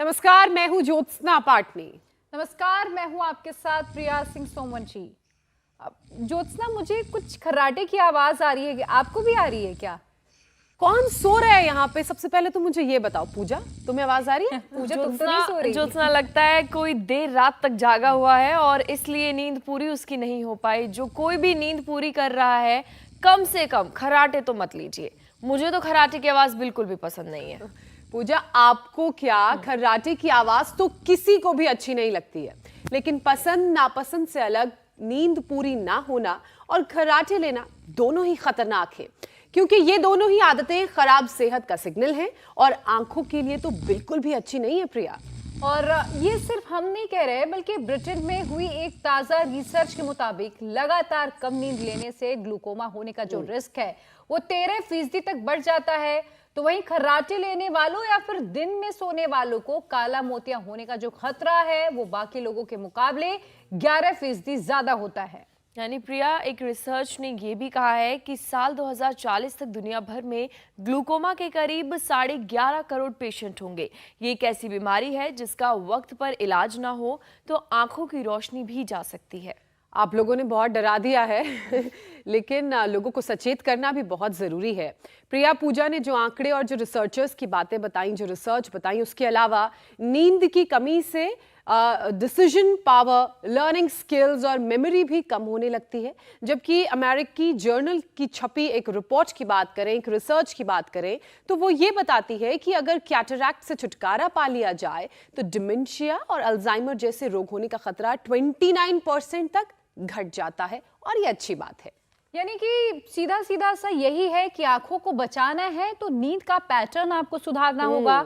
नमस्कार, मैं हूं ज्योत्सना पाटनी। नमस्कार, मैं हूं आपके साथ प्रिया सिंह सोमवंशी। ज्योत्सना, मुझे कुछ खर्राटे की आवाज आ रही है, आपको भी आ रही है क्या? कौन सो रहा है यहाँ पे? सबसे पहले तो मुझे ये बताओ, पूजा तुम्हें आवाज आ रही है? पूजा, तुम तो नहीं सो रही। ज्योत्सना, लगता है कोई देर रात तक जागा हुआ है और इसलिए नींद पूरी उसकी नहीं हो पाई। जो कोई भी नींद पूरी कर रहा है, कम से कम खर्राटे तो मत लीजिए। मुझे तो खर्राटे की आवाज बिल्कुल भी पसंद नहीं है। पूजा, आपको क्या, खर्राटे की आवाज तो किसी को भी अच्छी नहीं लगती है, लेकिन पसंद नापसंद से अलग नींद पूरी ना होना और खर्राटे लेना दोनों ही खतरनाक है, क्योंकि ये दोनों ही आदतें खराब सेहत का सिग्नल हैं और आंखों के लिए तो बिल्कुल भी अच्छी नहीं है प्रिया। और ये सिर्फ हम नहीं कह रहे, बल्कि ब्रिटेन में हुई एक ताजा रिसर्च के मुताबिक लगातार कम नींद लेने से ग्लूकोमा होने का जो रिस्क है वो 13% तक बढ़ जाता है। तो वहीं खर्राटे लेने वालों या फिर दिन में सोने वालों को काला मोतिया होने का जो खतरा है वो बाकी लोगों के मुकाबले 11% ज्यादा होता है। यानी प्रिया, एक रिसर्च ने यह भी कहा है कि साल 2040 तक दुनिया भर में ग्लूकोमा के करीब 11.5 करोड़ पेशेंट होंगे। ये एक ऐसी बीमारी है जिसका वक्त पर इलाज ना हो तो आंखों की रोशनी भी जा सकती है। आप लोगों ने बहुत डरा दिया है लेकिन लोगों को सचेत करना भी बहुत जरूरी है। प्रिया, पूजा ने जो आंकड़े और जो रिसर्चर्स की बातें बताई, जो रिसर्च बताई, उसके अलावा नींद की कमी से डिसीजन पावर, लर्निंग स्किल्स और मेमोरी भी कम होने लगती है। जबकि अमेरिकी जर्नल की छपी एक रिपोर्ट की बात करें, एक रिसर्च की बात करें, तो वो ये बताती है कि अगर कैटरैक्ट से छुटकारा पा लिया जाए तो डिमेंशिया और अल्जाइमर जैसे रोग होने का खतरा 29% तक घट जाता है, और ये अच्छी बात है। यानी कि सीधा सीधा सा यही है कि आंखों को बचाना है तो नींद का पैटर्न आपको सुधारना होगा,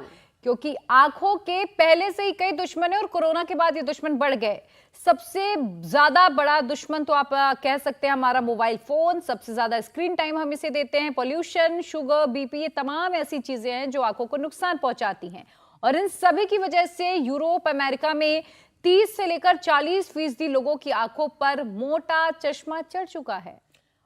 क्योंकि आंखों के पहले से ही कई दुश्मन है और कोरोना के बाद ये दुश्मन बढ़ गए। सबसे ज्यादा बड़ा दुश्मन तो आप कह सकते हैं हमारा मोबाइल फोन। सबसे ज्यादा स्क्रीन टाइम हम इसे देते हैं। पोल्यूशन, शुगर, बीपी, ये तमाम ऐसी चीजें हैं जो आंखों को नुकसान पहुंचाती हैं। और इन सभी की वजह से यूरोप, अमेरिका में 30 से लेकर 40% लोगों की आंखों पर मोटा चश्मा चढ़ चुका है।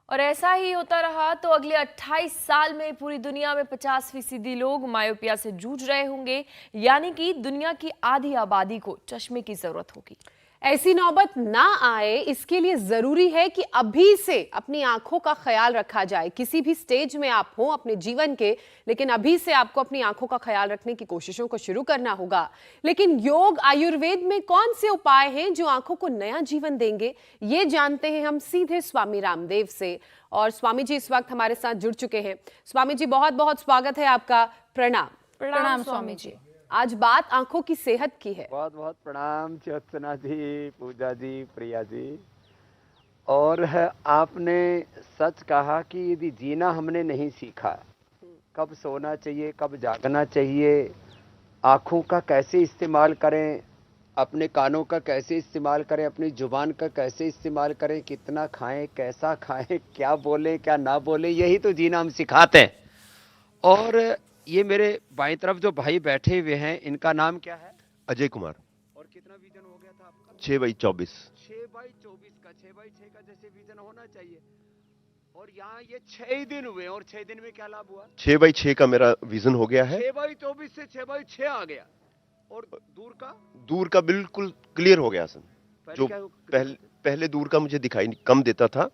और ऐसा ही होता रहा तो अगले 28 साल में पूरी दुनिया में 50% लोग मायोपिया से जूझ रहे होंगे। यानी कि दुनिया की आधी आबादी को चश्मे की जरूरत होगी। ऐसी नौबत ना आए, इसके लिए जरूरी है कि अभी से अपनी आंखों का ख्याल रखा जाए। किसी भी स्टेज में आप हो अपने जीवन के, लेकिन अभी से आपको अपनी आंखों का ख्याल रखने की कोशिशों को शुरू करना होगा। लेकिन योग, आयुर्वेद में कौन से उपाय हैं जो आंखों को नया जीवन देंगे, ये जानते हैं हम सीधे स्वामी रामदेव से। और स्वामी जी इस वक्त हमारे साथ जुड़ चुके हैं। स्वामी जी, बहुत बहुत स्वागत है आपका। प्रणाम। प्रणाम स्वामी जी। आज बात आंखों की सेहत की है। बहुत बहुत प्रणाम ज्योत्सना जी, पूजा जी, प्रिया जी। और आपने सच कहा कि यदि जीना हमने नहीं सीखा, कब सोना चाहिए, कब जागना चाहिए, आँखों का कैसे इस्तेमाल करें, अपने कानों का कैसे इस्तेमाल करें, अपनी जुबान का कैसे इस्तेमाल करें, कितना खाएं, कैसा खाएं, क्या बोलें, क्या ना बोलें, यही तो जीना हम सिखाते हैं। और ये मेरे बाईं तरफ जो भाई बैठे हुए हैं, इनका नाम क्या है? अजय कुमार। और कितना विजन हो गया था आपका? 6/24। 6/24 का, 6/6 का जैसे विजन होना चाहिए। और यहाँ ये 6 ही दिन हुए और 6 दिन में क्या लाभ हुआ? 6/6 का मेरा विजन हो गया है। 6/24 से 6/6 आ गया। और दूर का बिल्कुल क्लियर हो गया सर। जो क्या पहले दूर का मुझे दिखाई कम देता था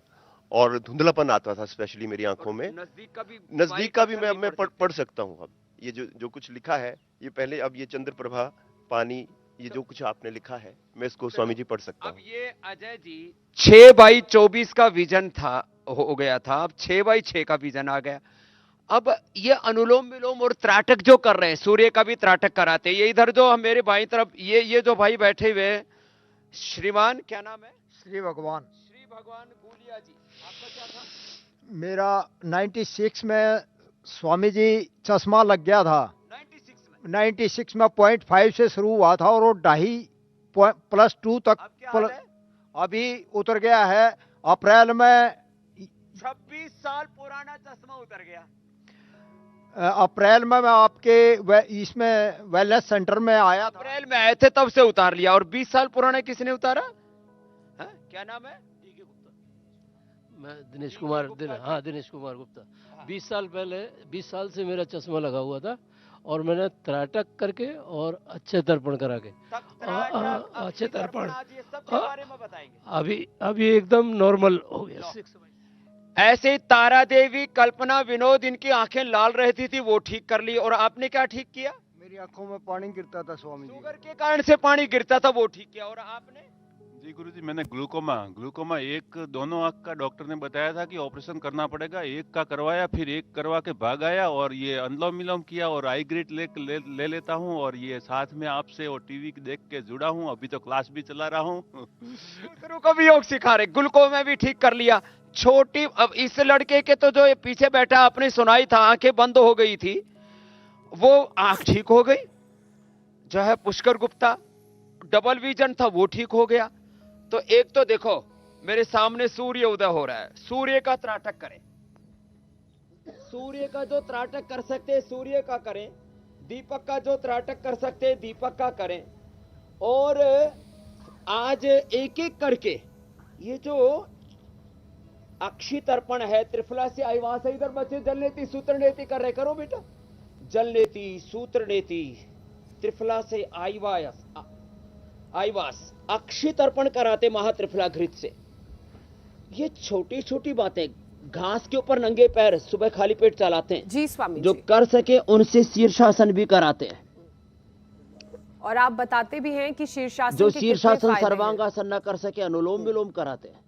और धुंधलापन आता था, स्पेशली मेरी आंखों में। नजदीक का भी मैं पढ़ सकता हूँ। अब ये जो कुछ लिखा है, ये पहले, अब ये चंद्र प्रभा, पानी, ये जो कुछ आपने लिखा है, मैं इसको स्वामी जी पढ़ सकता हूँ। अब ये अजय जी 6/24 का विजन था, हो गया था, अब 6/6 का विजन आ गया। अब ये अनुलोम विलोम और त्राटक जो कर रहे हैं, सूर्य का भी त्राटक कराते हैं। ये इधर जो मेरे बाईं तरफ ये जो भाई बैठे हुए हैं, श्रीमान क्या नाम है? श्री भगवान गुलिया जी, आपका क्या था? मेरा 96 में स्वामी जी चश्मा लग गया था। 96 में 0.5 से शुरू हुआ था और वो 2.5 +2 तक अब क्या हाल है? अभी उतर गया है। अप्रैल में 26 साल पुराना चश्मा उतर गया। अप्रैल में मैं आपके इसमें वेलनेस सेंटर में आया था। अप्रैल में आए थे तब से उतार लिया। और 20 साल पुराना किसने उतारा? क्या नाम है? मैं दिनेश कुमार, दिनेश कुमार गुप्ता। 20 साल पहले, 20 साल से मेरा चश्मा लगा हुआ था और मैंने त्राटक करके और अच्छे तर्पण करा के अच्छे तर्पण अभी एकदम नॉर्मल हो गया। ऐसे तारा देवी, कल्पना, विनोद, इनकी आंखें लाल रहती थी, वो ठीक कर ली। और आपने क्या ठीक किया? मेरी आंखों में पानी गिरता था स्वामी जी। शुगर के कारण से पानी गिरता था, वो ठीक किया। और आपने? जी गुरुजी, मैंने ग्लूकोमा एक दोनों आंख का डॉक्टर ने बताया था कि ऑपरेशन करना पड़ेगा। एक का करवाया, फिर एक करवा के भाग आया, और ये अनुलोम विलोम किया, और आई ग्रेट ले लेता हूँ, और ये साथ में आपसे और टीवी देख के जुड़ा हूँ। अभी तो क्लास भी चला रहा हूँ। गुरु को भी योग सिखा रहे, ग्लूकोमा भी ठीक कर लिया। छोटी, अब इस लड़के के तो जो ये पीछे बैठा आपने सुनाई था, आंखें बंद हो गई थी, वो आंख ठीक हो गई। जो है पुष्कर गुप्ता, डबल विजन था, वो ठीक हो गया। तो एक तो देखो मेरे सामने सूर्य उदय हो रहा है, सूर्य का त्राटक करें। सूर्य का जो त्राटक कर सकते हैं सूर्य का करें, दीपक का जो त्राटक कर सकते हैं दीपक का करें। और आज एक एक करके ये जो अक्षी तर्पण है, त्रिफला से आईवास है, इधर बच्चे जल नेति सूत्र नेति कर रहे, करो बेटा। जल नेति सूत्र नेति त्रिफला से आईवास अक्षी तर्पण कराते महात्रिफला घृत से। ये छोटी छोटी बातें, घास के ऊपर नंगे पैर सुबह खाली पेट चलाते हैं जी स्वामी जो जी। कर सके उनसे शीर्षासन भी कराते हैं। और आप बताते भी हैं कि शीर्षासन जो के कितने शीर्षासन फायदे हैं। सर्वांगासन न कर सके अनुलोम विलोम कराते हैं।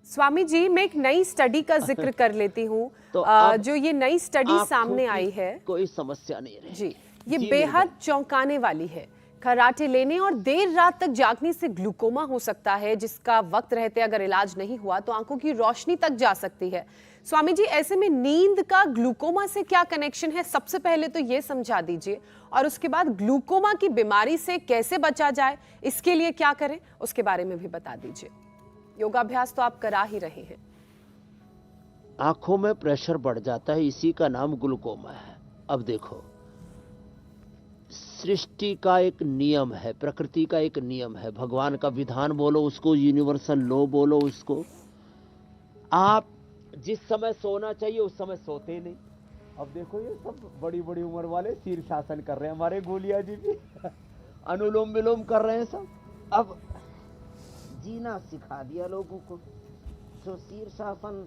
स्वामी जी, मैं एक नई स्टडी का जिक्र कर लेती हूँ। तो अब जो ये नई स्टडी आंखों सामने की आई है कोई समस्या नहीं रही जी, ये जी बेहद चौंकाने वाली है। खराटे लेने और देर रात तक जागने से ग्लूकोमा हो सकता है, जिसका वक्त रहते अगर इलाज नहीं हुआ तो आंखों की रोशनी तक जा सकती है। स्वामी जी, ऐसे में नींद का ग्लूकोमा से क्या कनेक्शन है, सबसे पहले तो ये समझा दीजिए, और उसके बाद ग्लूकोमा की बीमारी से कैसे बचा जाए, इसके लिए क्या करें, उसके बारे में भी बता दीजिए। योगाभ्यास तो आप करा ही रहे हैं। आंखों में प्रेशर बढ़ जाता है, इसी का नाम ग्लूकोमा है। अब देखो, सृष्टि का एक नियम है, प्रकृति का एक नियम है, भगवान का विधान बोलो उसको, यूनिवर्सल लॉ बोलो उसको। आप जिस समय सोना चाहिए उस समय सोते नहीं। अब देखो ये सब बड़ी बड़ी उम्र वाले शीर्षासन कर रहे हैं, हमारे गोलिया जी भी अनुलोम विलोम कर रहे हैं सब। अब जीना सिखा दिया लोगों को। जो शीर्षासन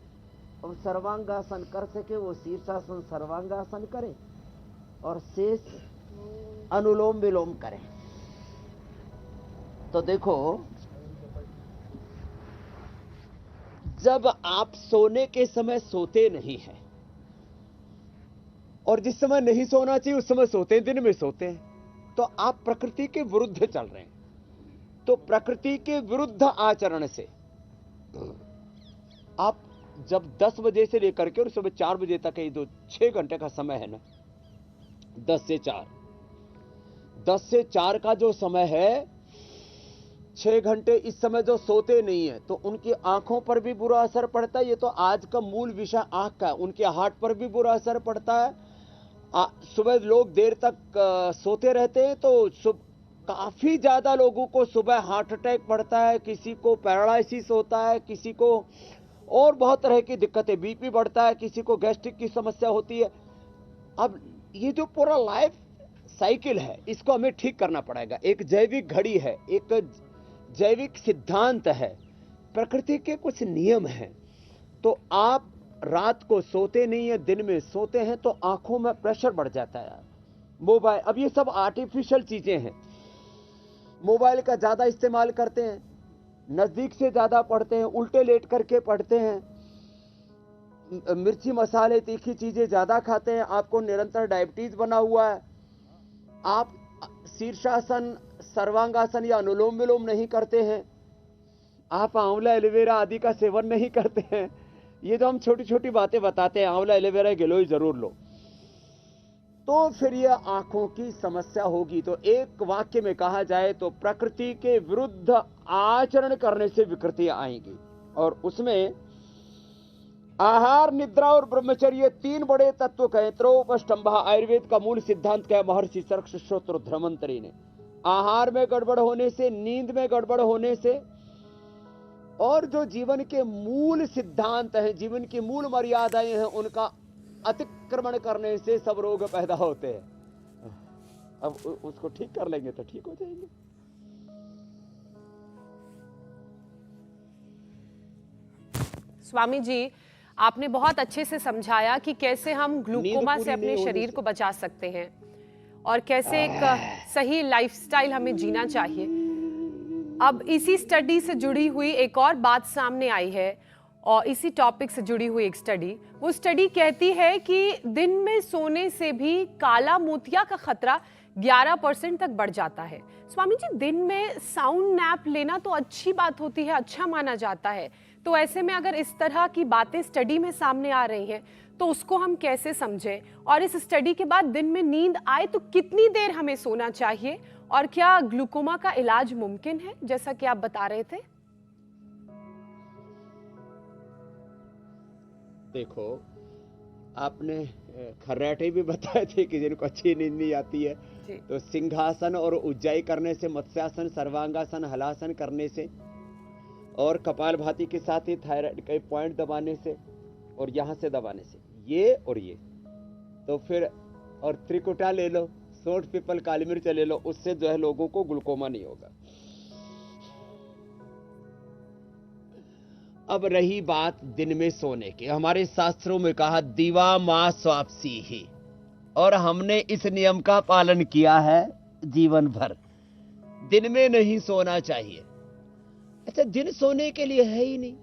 और सर्वांगासन कर सके वो शीर्षासन सर्वांगासन करें, और शेष अनुलोम विलोम करें। तो देखो, जब आप सोने के समय सोते नहीं हैं और जिस समय नहीं सोना चाहिए उस समय सोते हैं, दिन में सोते हैं, तो आप प्रकृति के विरुद्ध चल रहे हैं। तो प्रकृति के विरुद्ध आचरण से आप जब 10 बजे से लेकर के और सुबह 4 बजे तक ये जो 6 घंटे का समय है ना, 10 से 4 का जो समय है, 6 घंटे इस समय जो सोते नहीं है तो उनकी आंखों पर भी बुरा असर पड़ता है। ये तो आज का मूल विषय आंख का है। उनके हार्ट पर भी बुरा असर पड़ता है। सुबह लोग देर तक सोते रहते हैं तो काफी ज्यादा लोगों को सुबह हार्ट अटैक पड़ता है, किसी को पैरालिसिस होता है, किसी को और बहुत तरह की दिक्कतें, बीपी बढ़ता है, किसी को गैस्ट्रिक की समस्या होती है। अब ये जो पूरा लाइफ साइकिल है इसको हमें ठीक करना पड़ेगा। एक जैविक घड़ी है, एक जैविक सिद्धांत है, प्रकृति के कुछ नियम हैं। तो आप रात को सोते नहीं है, दिन में सोते हैं तो आंखों में प्रेशर बढ़ जाता है। मोबाइल, अब ये सब आर्टिफिशियल चीजें हैं। मोबाइल का ज्यादा इस्तेमाल करते हैं, नजदीक से ज्यादा पढ़ते हैं, उल्टे लेट करके पढ़ते हैं, मिर्ची मसाले तीखी चीजें ज्यादा खाते हैं, आपको निरंतर डायबिटीज बना हुआ है, आप शीर्षासन सर्वांगासन या अनुलोम विलोम नहीं करते हैं, आप आंवला एलोवेरा आदि का सेवन नहीं करते हैं। ये तो हम छोटी छोटी बातें बताते हैं, आंवला एलोवेरा गिलोय जरूर लो, तो फिर ये आंखों की समस्या होगी। तो एक वाक्य में कहा जाए तो प्रकृति के विरुद्ध आचरण करने से विकृतियां आएंगी। और उसमें आहार, निद्रा और ब्रह्मचर्य 3 बड़े तत्व कहे। त्रयोपष्टंभ आयुर्वेद का मूल सिद्धांत कहे महर्षि सरक्षश्रोत्र धन्वंतरी ने। आहार में गड़बड़ होने से, नींद में गड़बड़ होने से, और जो जीवन के मूल सिद्धांत हैं, जीवन की मूल मर्यादाएं हैं, उनका अतिक्रमण करने से सब रोग पैदा होते हैं। अब उसको ठीक कर लेंगे तो ठीक हो जाएंगे। स्वामी जी, आपने बहुत अच्छे से समझाया कि कैसे हम ग्लूकोमा से अपने शरीर को बचा सकते हैं और कैसे एक सही लाइफस्टाइल हमें जीना चाहिए। अब इसी स्टडी से जुड़ी हुई एक और बात सामने आई है और इसी टॉपिक से जुड़ी हुई एक स्टडी, वो स्टडी कहती है कि दिन में सोने से भी काला मोतिया का खतरा 11% तक बढ़ जाता है। स्वामी जी, दिन में साउंड नैप लेना तो अच्छी बात होती है, अच्छा माना जाता है, तो ऐसे में अगर इस तरह की बातें स्टडी में सामने आ रही हैं तो उसको हम कैसे समझें? और इस स्टडी के बाद दिन में नींद आए तो कितनी देर हमें सोना चाहिए और क्या ग्लूकोमा का इलाज मुमकिन है, जैसा कि आप बता रहे थे? देखो, आपने खर्राटे भी बताए थे कि जिनको अच्छी नींद नहीं आती है तो सिंहासन और उज्जाई करने से, मत्स्यासन, सर्वांगासन, हलासन करने से और कपालभाति के साथ ही थायराइड के पॉइंट दबाने से और यहाँ से दबाने से, ये और ये, तो फिर और त्रिकुटा ले लो, सोंठ, पीपल, काली मिर्च ले लो, उससे जो है लोगों को ग्लूकोमा नहीं होगा। अब रही बात दिन में सोने की, हमारे शास्त्रों में कहा दीवा मां स्वापसी ही, और हमने इस नियम का पालन किया है जीवन भर। दिन में नहीं सोना चाहिए। अच्छा, दिन सोने के लिए है ही नहीं,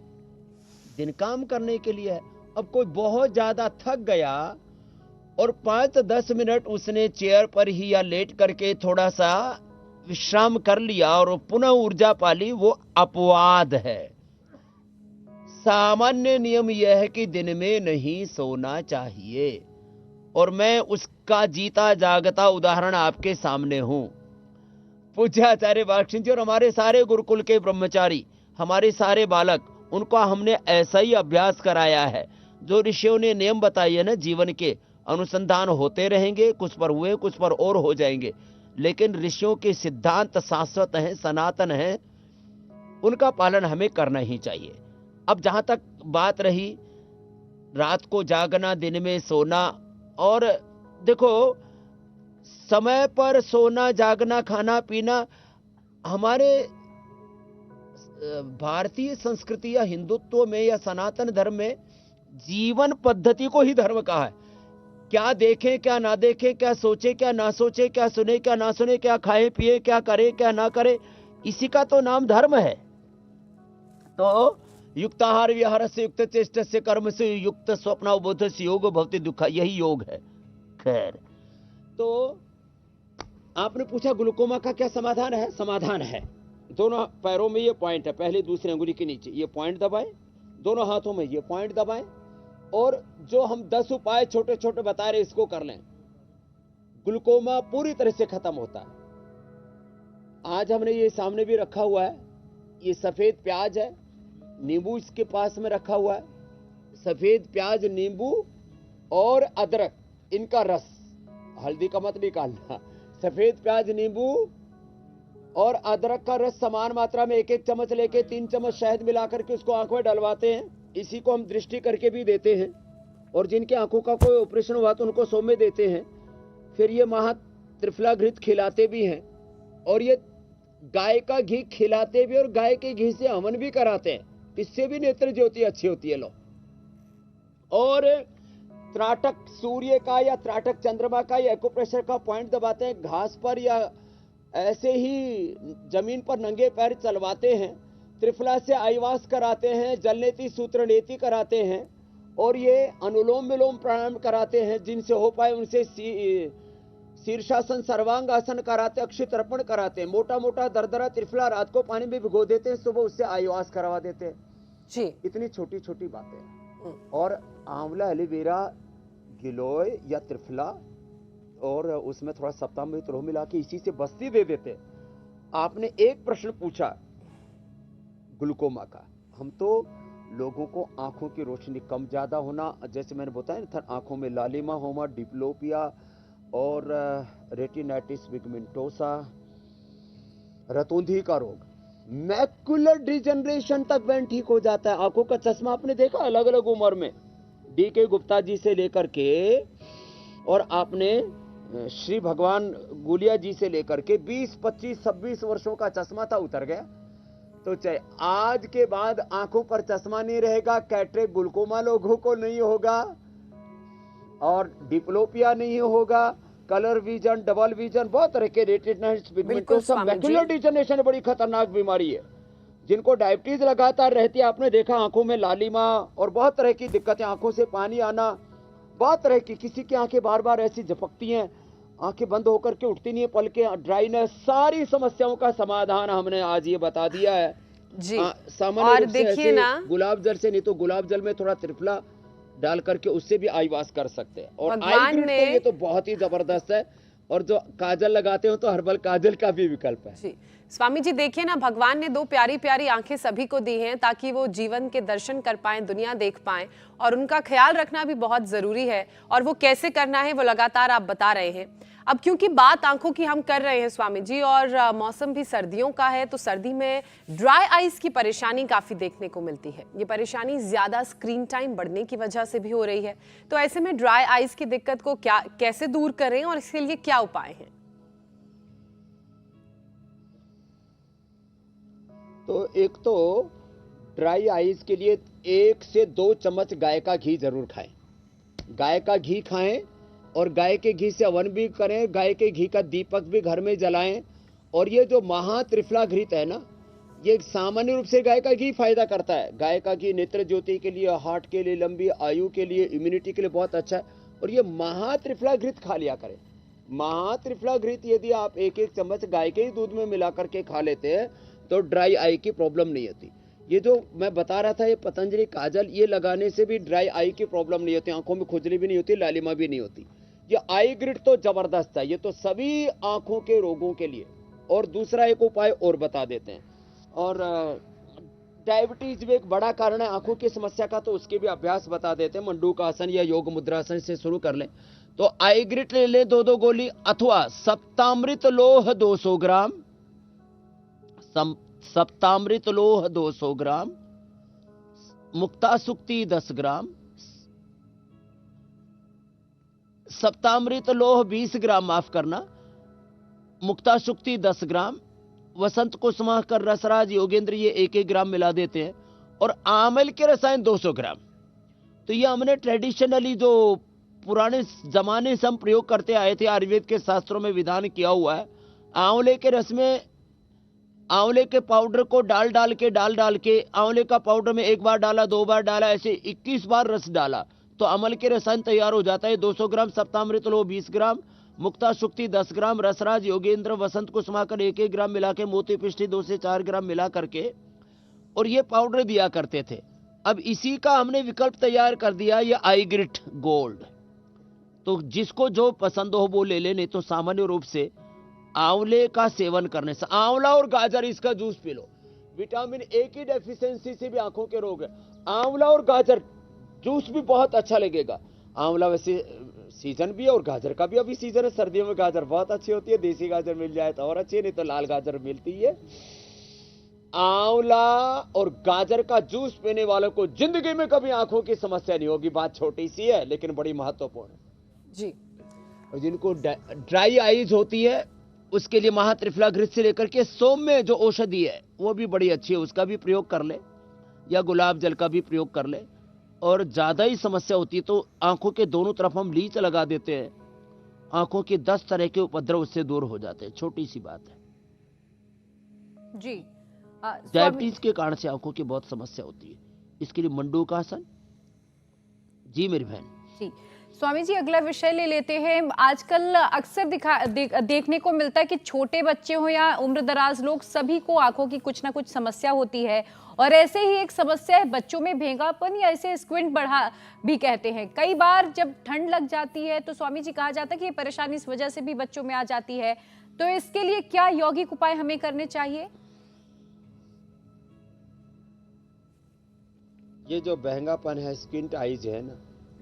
दिन काम करने के लिए है। अब कोई बहुत ज्यादा थक गया और 5-10 मिनट उसने चेयर पर ही या लेट करके थोड़ा सा विश्राम कर लिया और पुनः ऊर्जा पाली, वो अपवाद है। सामान्य नियम यह है कि दिन में नहीं सोना चाहिए, और मैं उसका जीता जागता उदाहरण आपके सामने हूं। पूज्य आचार्य वात्स्यंत जी और हमारे सारे गुरुकुल के ब्रह्मचारी, हमारे सारे बालक, उनको हमने ऐसा ही अभ्यास कराया है। जो ऋषियों ने नियम बताए है ना, जीवन के अनुसंधान होते रहेंगे, कुछ पर हुए, कुछ पर और हो जाएंगे, लेकिन ऋषियों के सिद्धांत शाश्वत हैं, सनातन हैं, उनका पालन हमें करना ही चाहिए। अब जहां तक बात रही रात को जागना, दिन में सोना, और देखो समय पर सोना, जागना, खाना पीना हमारे भारतीय संस्कृति या हिंदुत्व में या सनातन धर्म में जीवन पद्धति को ही धर्म कहा है। क्या देखें, क्या ना देखें, क्या सोचे, क्या ना सोचे, क्या सुने, क्या ना सुने, क्या खाए पिए, क्या करे, क्या ना करे, इसी का तो नाम धर्म है। तो युक्ताहार विहार से, युक्त चेष्ट से, कर्म से युक्त स्वप्नावबोध से योग भवति दुख, यही योग है। खैर, तो आपने पूछा ग्लूकोमा का क्या समाधान है? समाधान है। दोनों पैरों में ये पॉइंट है, पहले दूसरी अंगुली के नीचे ये पॉइंट दबाएं, दोनों हाथों में ये पॉइंट दबाएं, और जो हम 10 उपाय छोटे छोटे बता रहे इसको कर लें, ग्लूकोमा पूरी तरह से खत्म होता है। आज हमने ये सामने भी रखा हुआ है, ये सफेद प्याज है, नींबू इसके पास में रखा हुआ है। सफेद प्याज, नींबू और अदरक, इनका रस, हल्दी का मत निकालना, सफेद प्याज, नींबू और अदरक का रस समान मात्रा में 1-1 चम्मच लेके 3 चम्मच शहद मिलाकर के उसको आंखों में डलवाते हैं। इसी को हम दृष्टि करके भी देते हैं, और जिनके आंखों का कोई ऑपरेशन हुआ तो उनको सौम्य देते हैं। फिर ये महा त्रिफला घृत खिलाते भी हैं, और ये गाय का घी खिलाते भी, और गाय के घी से हवन भी कराते हैं, इससे भी नेत्र ज्योति अच्छी होती है। लो, और त्राटक सूर्य का या त्राटक चंद्रमा का या एक्यूप्रेशर का पॉइंट दबाते हैं, घास पर या ऐसे ही जमीन पर नंगे पैर चलवाते हैं। त्रिफला से आईवास कराते हैं, जलनेति सूत्र नेति कराते हैं, और ये अनुलोम विलोम प्राणायाम कराते हैं, जिनसे हो पाए उनसे शीर्षासन, सर्वांगासन कराते, अक्षय तर्पण कराते हैं। मोटा मोटा दरदरा त्रिफला रात को पानी में भिगो देते हैं, सुबह उससे आईवास करवा देते हैं जी। इतनी छोटी छोटी बातें। और आंवला, एलोवेरा, गिलोय या त्रिफला, और उसमें थोड़ा सप्तामृत रोह मिला के इसी से बस्ती दे देते। आपने एक प्रश्न पूछा ग्लूकोमा का, हम तो लोगों को आंखों की रोशनी कम ज्यादा होना, जैसे मैंने बताया था, आंखों में लालिमा होना, डिप्लोपिया और रेटिनाइटिस पिगमेंटोसा, रतौंधी का रोग, मैकुलर डिजनरेशन तक वैन ठीक हो जाता है। आंखों का चश्मा आपने देखा अलग अलग उम्र में, डी के गुप्ता जी से लेकर के, और आपने श्री भगवान गुलिया जी से लेकर के 20, 25, 26 वर्षों का चश्मा था, उतर गया। तो चाहे आज के बाद आंखों पर चश्मा नहीं रहेगा, कैटरेक्ट ग्लूकोमा लोगों को नहीं होगा और डिप्लोपिया नहीं होगा, कलर विजन, डबल विजन, बहुत तरह के रेटिनाइटिस पिगमेंटोसा, मैकुलर डिजनरेशन बड़ी खतरनाक बीमारी है जिनको डायबिटीज लगातार रहती है। आपने देखा आंखों में लालिमा और बहुत तरह की दिक्कतें, आंखों से पानी आना, बहुत तरह की, किसी की आंखें बार बार ऐसी झपकती हैं, आंखें बंद होकर के उठती नहीं है, पलकें, ड्राइनेस, सारी समस्याओं का समाधान हमने आज ये बता दिया है जी। सामान्य और रूप से देखिए ऐसे ना, गुलाब जल से, नहीं तो गुलाब जल में थोड़ा त्रिफला डाल करके उससे भी आई वॉश कर सकते हैं। और भगवान आई ग्रिड ने- तो ये तो बहुत ही जबरदस्त है। और जो काजल लगाते हो तो हर्बल काजल का भी विकल्प है। जी स्वामी जी, देखिए ना, भगवान ने दो प्यारी प्यारी आंखें सभी को दी हैं ताकि वो जीवन के दर्शन कर पाएं, दुनिया देख पाएं, और उनका ख्याल रखना भी बहुत जरूरी है। और वो कैसे करना है वो लगातार आप बता रहे हैं। अब क्योंकि बात आंखों की हम कर रहे हैं स्वामी जी, और मौसम भी सर्दियों का है, तो सर्दी में ड्राई आइज की परेशानी काफी देखने को मिलती है। ये परेशानी ज्यादा स्क्रीन टाइम बढ़ने की वजह से भी हो रही है। तो ऐसे में ड्राई आइज की दिक्कत को कैसे दूर करें और इसके लिए क्या उपाय हैं? तो एक तो ड्राई आइज के लिए 1 से 2 चम्मच गाय का घी जरूर खाएं। गाय का घी खाएं और गाय के घी से हवन भी करें, गाय के घी का दीपक भी घर में जलाएं। और ये जो महात्रिफला घृत है ना, ये सामान्य रूप से गाय का घी फायदा करता है। गाय का घी नेत्र ज्योति के लिए, हार्ट के लिए, लंबी आयु के लिए, इम्यूनिटी के लिए बहुत अच्छा है। और ये महात्रिफला घृत खा लिया करें। महात्रिफला घृत यदि आप 1-1 चम्मच गाय के ही दूध में मिला करके खा लेते हैं तो ड्राई आई की प्रॉब्लम नहीं होती। ये जो मैं बता रहा था, ये पतंजलि काजल, ये लगाने से भी ड्राई आई की प्रॉब्लम नहीं होती, आंखों में खुजली भी नहीं होती, लालिमा भी नहीं होती। ये आई ग्रिड तो जबरदस्त है, ये तो सभी आंखों के रोगों के लिए। और दूसरा एक उपाय और बता देते हैं। और डायबिटीज भी एक बड़ा कारण है आंखों की समस्या का, तो उसके भी अभ्यास बता देते हैं। मंडूकासन या योग मुद्रासन से शुरू कर लें। तो आई ग्रिड ले लें 2-2 गोली, अथवा सप्तामृत लोह 200 ग्राम, सप्तामृत लोह 200 ग्राम, मुक्ता सुक्ति 10 ग्राम, सप्तामृत लोह 20 ग्राम, माफ करना, मुक्ता सुक्ति 10 ग्राम, वसंत कुसुमाकर, रसराज, योगेंद्र, ये 1-1 ग्राम मिला देते हैं। और आंवल के रसायन 200 ग्राम। तो ये हमने ट्रेडिशनली जो पुराने जमाने से हम प्रयोग करते आए थे, आयुर्वेद के शास्त्रों में विधान किया हुआ है। आंवले के रस में आंवले के पाउडर को डाल डाल के आंवले का पाउडर में 1 बार डाला, 2 बार डाला, ऐसे 21 बार रस डाला तो अमल के रसायन तैयार हो जाता है। 200 ग्राम सप्तामृत लोह 20 ग्राम, मुक्ता शुक्ति 10 ग्राम, रसराज, योगेंद्र, वसंत कुसुमाकर 1-1 ग्राम मिला के, मोती पिष्टी 2 से 4 ग्राम मिला करके, और ये पाउडर दिया करते थे। अब इसी का हमने विकल्प तैयार कर दिया, ये आई ग्रिट गोल्ड। तो जिसको जो पसंद हो वो ले ले, नहीं तो सामान्य रूप से आंवले का सेवन करने से, आंवला और गाजर इसका juice P low, vitamin A की डेफिशिएंसी से भी आंखों के रोग है। आंवला और गाजर जूस भी बहुत अच्छा लगेगा। आंवला वैसे सीजन भी है और गाजर का भी अभी सीजन है, सर्दियों में गाजर बहुत अच्छी होती है, देसी गाजर मिल जाए तो और अच्छी है, नहीं तो लाल गाजर मिलती है। आंवला और गाजर का जूस पीने वालों को जिंदगी में कभी आंखों की समस्या नहीं होगी। बात छोटी सी है लेकिन बड़ी महत्वपूर्ण है जी। और जिनको ड्राई आईज होती है उसके लिए महात्रिफला घृत से लेकर के सौम्य जो औषधि है वो भी बड़ी अच्छी है, उसका भी प्रयोग कर ले, या गुलाब जल का भी प्रयोग कर ले। और ज्यादा ही समस्या होती है तो आंखों के दोनों तरफ हम लीच लगा देते हैं, आंखों के 10 तरह के उपद्रव उससे दूर हो जाते हैं। छोटी सी बात है। जी। डायबिटीज के कारण से आंखों की बहुत समस्या होती है, इसके लिए मंडूकासन। जी मेरी बहन। जी स्वामी जी, अगला विषय ले लेते हैं। आजकल अक्सर देखने को मिलता है कि छोटे बच्चे हो या उम्र दराज लोग, सभी को आंखों की कुछ ना कुछ समस्या होती है। और ऐसे ही एक समस्या है बच्चों में भेंगापन, या इसे स्क्विंट बढ़ा भी कहते हैं। कई बार जब ठंड लग जाती है तो स्वामी जी कहा जाता है कि ये परेशानी इस वजह से भी बच्चों में आ जाती है। तो इसके लिए क्या यौगिक उपाय हमें करने चाहिए? ये जो बहंगापन है, स्क्विंट आइज है ना,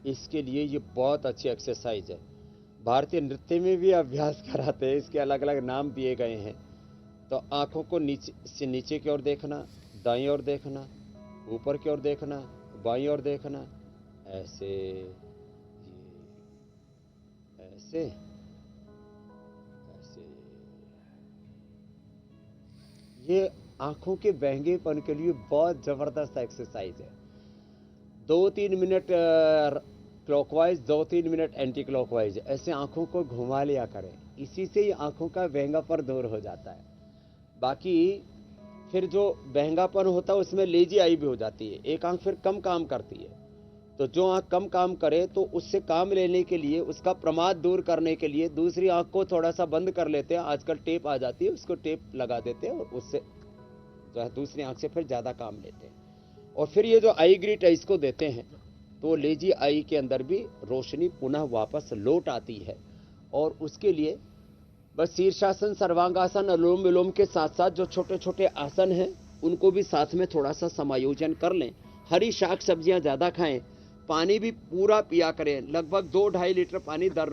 इसके लिए ये बहुत अच्छी एक्सरसाइज है। भारतीय नृत्य में भी अभ्यास कराते हैं, इसके अलग अलग नाम दिए गए हैं। तो आंखों को नीचे से नीचे की ओर देखना, दाईं ओर देखना, ऊपर की ओर देखना, बाईं ओर देखना, ऐसे, ऐसे, ये आंखों के बहंगेपन के लिए बहुत जबरदस्त एक्सरसाइज है। 2-3 minute clockwise, 2-3 minute anti clockwise, ऐसे आंखों को घुमा लिया करें। इसी से ही आंखों का बहंगापन दूर हो जाता है। बाकी फिर जो बहंगापन होता है उसमें लेजी आई भी हो जाती है, एक आंख फिर कम काम करती है। तो जो आंख कम काम करे तो उससे काम लेने के लिए, उसका प्रमाद दूर करने के लिए दूसरी आंख को थोड़ा सा बंद कर लेते हैं। आजकल टेप आ जाती है, उसको टेप लगा देते हैं और उससे जो है दूसरी आंख से फिर ज़्यादा काम लेते हैं। और फिर ये जो आई ग्रिट है इसको देते हैं तो लेजी आई के अंदर भी रोशनी पुनः वापस लौट आती है। और उसके लिए बस शीर्षासन, सर्वांगासन, अनुलोम विलोम के साथ साथ जो छोटे छोटे आसन हैं उनको भी साथ में थोड़ा सा समायोजन कर लें। हरी शाक सब्जियां ज़्यादा खाएं, पानी भी पूरा पिया करें। लगभग 2-2.5 लीटर पानी हर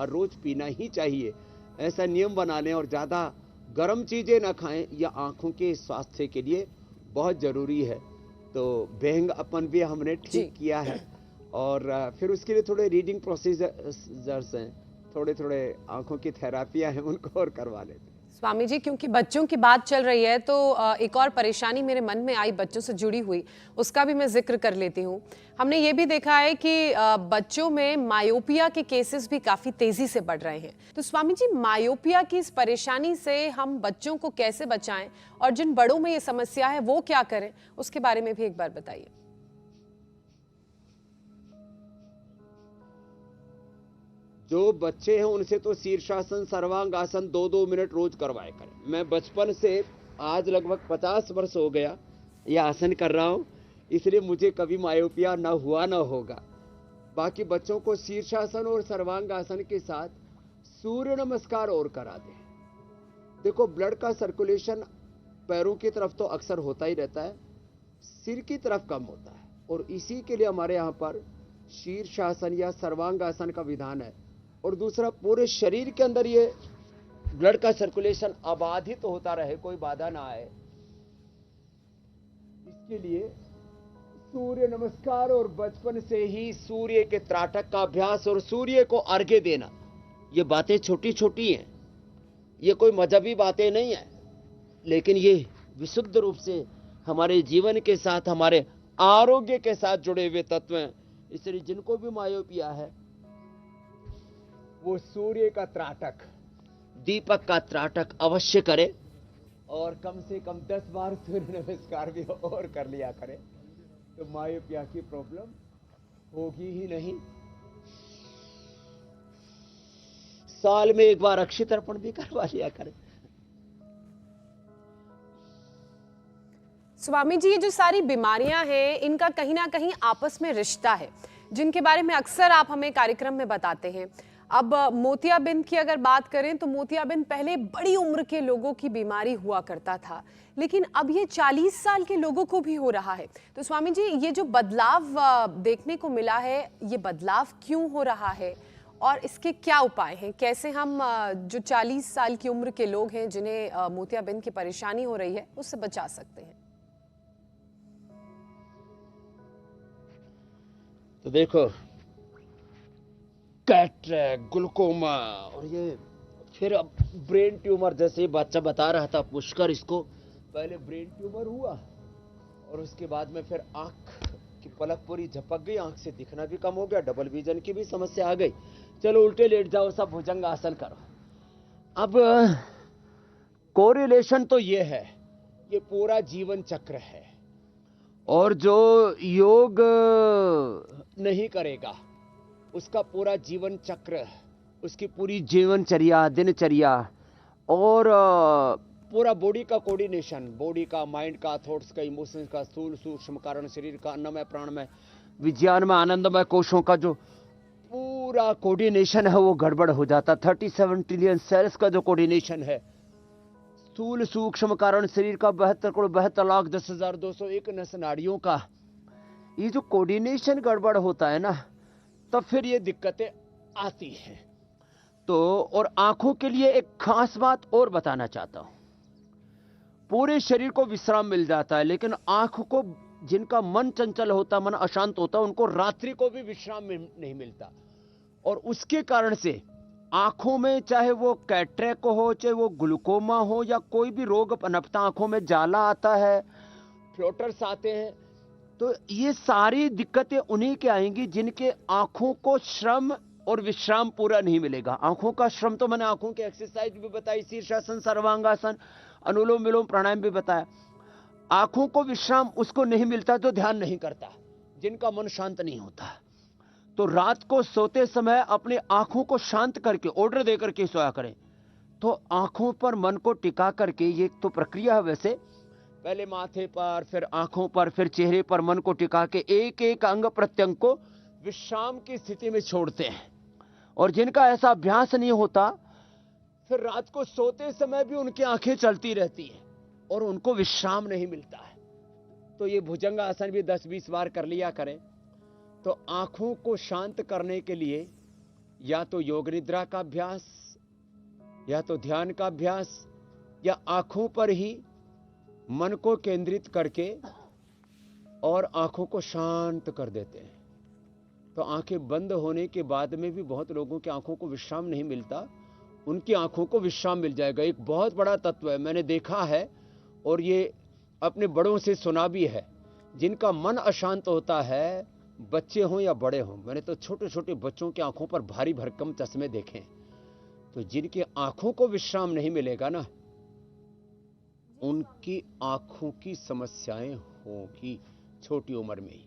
रोज पीना ही चाहिए, ऐसा नियम बना लें। और ज़्यादा गर्म चीज़ें ना खाएं, यह आँखों के स्वास्थ्य के लिए बहुत ज़रूरी है। तो बहंगापन भी हमने ठीक किया है। और फिर उसके लिए थोड़े रीडिंग प्रोसीजर्स हैं, थोड़े थोड़े आँखों की थेरापियाँ हैं, उनको और करवा लेते हैं। स्वामी जी, क्योंकि बच्चों की बात चल रही है तो एक और परेशानी मेरे मन में आई बच्चों से जुड़ी हुई, उसका भी मैं जिक्र कर लेती हूँ। हमने ये भी देखा है कि बच्चों में मायोपिया के केसेस भी काफ़ी तेज़ी से बढ़ रहे हैं। तो स्वामी जी, मायोपिया की इस परेशानी से हम बच्चों को कैसे बचाएं और जिन बड़ों में ये समस्या है वो क्या करें, उसके बारे में भी एक बार बताइए। जो बच्चे हैं उनसे तो शीर्षासन, सर्वांगासन 2-2 मिनट रोज करवाया करें। मैं बचपन से आज लगभग 50 वर्ष हो गया यह आसन कर रहा हूँ, इसलिए मुझे कभी मायोपिया ना हुआ ना होगा। बाकी बच्चों को शीर्षासन और सर्वांगासन के साथ सूर्य नमस्कार और करा दें। देखो, ब्लड का सर्कुलेशन पैरों की तरफ तो अक्सर होता ही रहता है, सिर की तरफ कम होता है। और इसी के लिए हमारे यहाँ पर शीर्षासन या सर्वांगासन का विधान है। और दूसरा, पूरे शरीर के अंदर ये ब्लड का सर्कुलेशन अबाधित होता रहे, कोई बाधा ना आए, इसके लिए सूर्य नमस्कार और बचपन से ही सूर्य के त्राटक का अभ्यास और सूर्य को अर्घ्य देना। ये बातें छोटी छोटी हैं, ये कोई मजहबी बातें नहीं है, लेकिन ये विशुद्ध रूप से हमारे जीवन के साथ, हमारे आरोग्य के साथ जुड़े हुए तत्व हैं। इसलिए जिनको भी मायोपिया है वो सूर्य का त्राटक, दीपक का त्राटक अवश्य करे और कम से कम 10 बार सूर्य नमस्कार भी और कर लिया करे, तो मायोपिया की प्रॉब्लम होगी ही नहीं। साल में एक बार अक्षय तर्पण भी करवा लिया करें। स्वामी जी, ये जो सारी बीमारियां हैं इनका कहीं ना कहीं आपस में रिश्ता है, जिनके बारे में अक्सर आप हमें कार्यक्रम में बताते हैं। अब मोतियाबिंद की अगर बात करें तो मोतियाबिंद पहले बड़ी उम्र के लोगों की बीमारी हुआ करता था, लेकिन अब ये 40 साल के लोगों को भी हो रहा है। तो स्वामी जी, ये जो बदलाव देखने को मिला है, ये बदलाव क्यों हो रहा है और इसके क्या उपाय हैं? कैसे हम जो 40 साल की उम्र के लोग हैं जिन्हें मोतियाबिंद की परेशानी हो रही है उससे बचा सकते हैं? तो देखो, कैटरेक्ट, ग्लूकोमा और ये फिर अब ब्रेन ट्यूमर, जैसे बच्चा बता रहा था पुष्कर, इसको पहले ब्रेन ट्यूमर हुआ और उसके बाद में फिर आंख की पलक पूरी झपक गई, आंख से दिखना भी कम हो गया, डबल विजन की भी समस्या आ गई। चलो उल्टे लेट जाओ, सब भुजंग आसन करो। अब कोरिलेशन तो ये है, ये पूरा जीवन चक्र है। और जो योग नहीं करेगा उसका पूरा जीवन चक्र, उसकी पूरी जीवनचर्या, दिनचर्या और पूरा बॉडी का कोऑर्डिनेशन, बॉडी का, माइंड का, थॉट्स का, इमोशंस का, स्थूल सूक्ष्म कारण, शरीर का, अन्नमय, प्राणमय, विज्ञानमय, आनंदमय कोशों का जो पूरा कोऑर्डिनेशन है वो गड़बड़ हो जाता। 37 ट्रिलियन सेल्स का जो कोऑर्डिनेशन है, स्थूल सूक्ष्म कारण शरीर का 72,72,10,201 नस नाड़ियों का, ये जो कोऑर्डिनेशन गड़बड़ होता है ना, तब फिर ये दिक्कतें आती हैं। तो और आंखों के लिए एक खास बात और बताना चाहता हूं। पूरे शरीर को विश्राम मिल जाता है, लेकिन आंख को, जिनका मन चंचल होता, मन अशांत होता, उनको रात्रि को भी विश्राम नहीं मिलता। और उसके कारण से आंखों में चाहे वो कैटरेक हो, चाहे वो ग्लूकोमा हो, या कोई भी रोग पनपता, आंखों में जाला आता है, फ्लोटर्स आते हैं, तो ये सारी दिक्कतें उन्हीं के आएंगी जिनके आंखों को श्रम और विश्राम पूरा नहीं मिलेगा। आंखों का श्रम तो मैंने आंखों की एक्सरसाइज भी बताई, शीर्षासन, सर्वांगासन, अनुलोम विलोम प्राणायाम भी बताया। आंखों को विश्राम उसको नहीं मिलता जो ध्यान नहीं करता, जिनका मन शांत नहीं होता। तो रात को सोते समय अपनी आंखों को शांत करके, ऑर्डर देकर के सोया करें। तो आंखों पर मन को टिका करके, ये तो प्रक्रिया है वैसे, पहले माथे पर, फिर आंखों पर, फिर चेहरे पर मन को टिका के एक एक अंग प्रत्यंग को विश्राम की स्थिति में छोड़ते हैं। और जिनका ऐसा अभ्यास नहीं होता, फिर रात को सोते समय भी उनकी आंखें चलती रहती हैं और उनको विश्राम नहीं मिलता है। तो ये भुजंग आसन भी 10-20 बार कर लिया करें। तो आंखों को शांत करने के लिए या तो योग निद्रा का अभ्यास, या तो ध्यान का अभ्यास, या आंखों पर ही मन को केंद्रित करके और आंखों को शांत कर देते हैं। तो आंखें बंद होने के बाद में भी बहुत लोगों की आंखों को विश्राम नहीं मिलता, उनकी आंखों को विश्राम मिल जाएगा। एक बहुत बड़ा तत्व है, मैंने देखा है और ये अपने बड़ों से सुना भी है। जिनका मन अशांत होता है, बच्चे हों या बड़े हों, मैंने तो छोटे छोटे बच्चों की आंखों पर भारी भरकम चश्मे देखे। तो जिनकी आंखों को विश्राम नहीं मिलेगा ना, उनकी आंखों की समस्याएं होंगी छोटी उम्र में ही।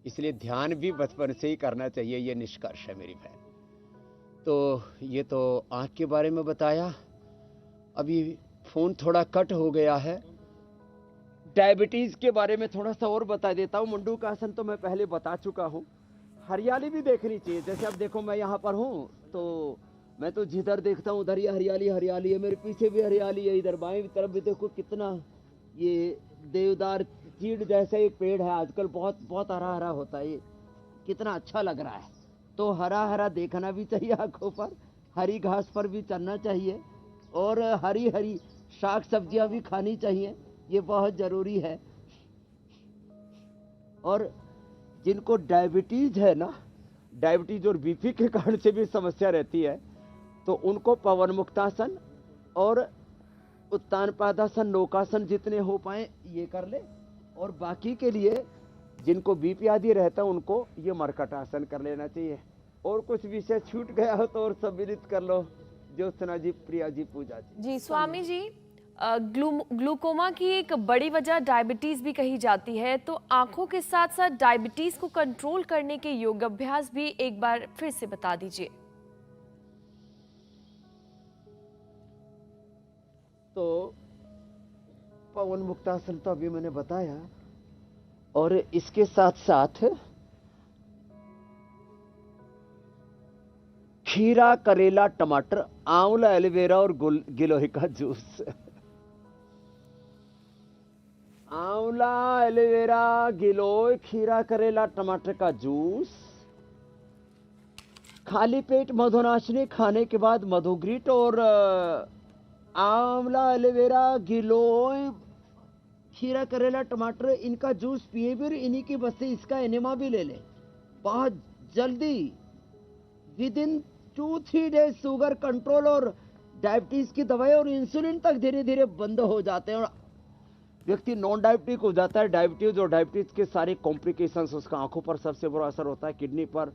इसलिए ध्यान भी बचपन से ही करना चाहिए, ये निष्कर्ष है मेरी बहन। तो ये तो आंख के बारे में बताया। अभी फोन थोड़ा कट हो गया है, डायबिटीज के बारे में थोड़ा सा और बता देता हूँ। मंडूकासन तो मैं पहले बता चुका हूँ। हरियाली भी देखनी चाहिए। जैसे अब देखो, मैं यहाँ पर हूँ तो मैं तो जिधर देखता हूँ उधर ही हरियाली हरियाली है। मेरे पीछे भी हरियाली है, इधर बाएं तरफ भी देखो कितना, ये देवदार चीड़ जैसा एक पेड़ है, आजकल बहुत बहुत हरा हरा होता है, ये कितना अच्छा लग रहा है। तो हरा हरा देखना भी चाहिए आंखों पर, हरी घास पर भी चलना चाहिए, और हरी हरी शाक सब्जियां भी खानी चाहिए, ये बहुत जरूरी है। और जिनको डायबिटीज है ना, डायबिटीज और बीपी के कारण से भी समस्या रहती है, तो उनको पवन मुक्तासन और उत्तान पादासन, नौकासन जितने हो पाए ये कर ले। और बाकी के लिए जिनको बीपी आदि रहता है उनको ये मरकट आसन कर लेना चाहिए। और कुछ विषय छूट गया हो तो और सम्मिलित कर लो। ज्योत्सना जी, प्रिया जी, पूजा जी। जी स्वामी जी, ग्लूकोमा की एक बड़ी वजह डायबिटीज भी कही जाती है, तो आंखों के साथ साथ डायबिटीज को कंट्रोल करने के योग अभ्यास भी एक बार फिर से बता दीजिए। तो पवन मुक्तासन तो अभी मैंने बताया, और इसके साथ साथ खीरा, करेला, टमाटर, आंवला, एलोवेरा और गिलोय का जूस। आंवला, एलोवेरा, गिलोय, खीरा, करेला, टमाटर का जूस, खाली पेट मधुनाशनी खाने के बाद मधुग्रीट और आंवला, एलोवेरा, गिलोय, खीरा, करेला, टमाटर, इनका जूस पिए भी, इन्हीं की बस से इसका एनेमा भी ले ले। बहुत जल्दी with in 2-3 days sugar control और डायबिटीज की दवाई और इंसुलिन तक धीरे धीरे बंद हो जाते हैं, और व्यक्ति नॉन डायबिटिक हो जाता है। डायबिटीज और डायबिटीज के सारे कॉम्प्लिकेशंस, उसका आंखों पर सबसे बुरा असर होता है, किडनी पर,